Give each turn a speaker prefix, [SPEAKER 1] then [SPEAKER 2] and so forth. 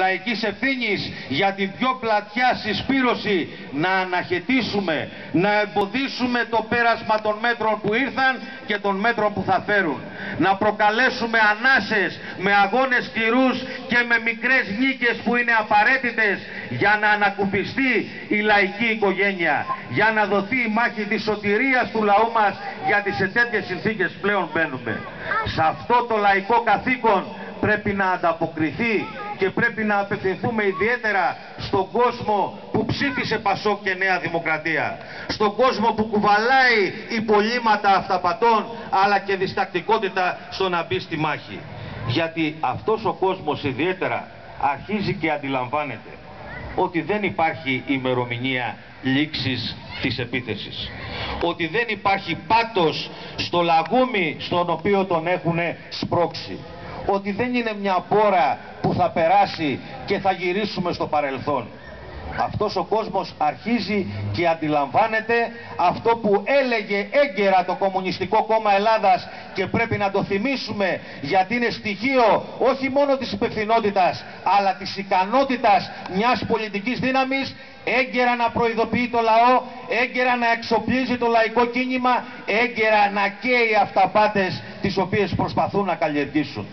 [SPEAKER 1] λαϊκής ευθύνης για την πιο πλατιά συσπήρωση να αναχαιτήσουμε, να εμποδίσουμε το πέρασμα των μέτρων που ήρθαν και των μέτρων που θα φέρουν. Να προκαλέσουμε ανάσες με αγώνες σκληρούς και με μικρές νίκες που είναι απαραίτητες για να ανακουφιστεί η λαϊκή οικογένεια, για να δοθεί η μάχη της σωτηρίας του λαού μας, γιατί σε τέτοιες συνθήκες πλέον μπαίνουμε. Σε αυτό το λαϊκό καθήκον πρέπει να ανταποκριθεί και πρέπει να απευθυνθούμε ιδιαίτερα στον κόσμο που ψήφισε Πασόκ και Νέα Δημοκρατία, στον κόσμο που κουβαλάει υπολείμματα αυταπατών αλλά και διστακτικότητα στο να μπει στη μάχη. Γιατί αυτός ο κόσμος ιδιαίτερα αρχίζει και αντιλαμβάνεται ότι δεν υπάρχει ημερομηνία λήξης της επίθεσης, ότι δεν υπάρχει πάτος στο λαγούμι στον οποίο τον έχουν σπρώξει, ότι δεν είναι μια μπόρα που θα περάσει και θα γυρίσουμε στο παρελθόν. Αυτός ο κόσμος αρχίζει και αντιλαμβάνεται αυτό που έλεγε έγκαιρα το Κομμουνιστικό Κόμμα Ελλάδας και πρέπει να το θυμίσουμε, γιατί είναι στοιχείο όχι μόνο της υπευθυνότητας αλλά της ικανότητας μιας πολιτικής δύναμης, έγκαιρα να προειδοποιεί το λαό, έγκαιρα να εξοπλίζει το λαϊκό κίνημα, έγκαιρα να καίει αυταπάτες τις οποίες προσπαθούν να καλλιεργήσουν.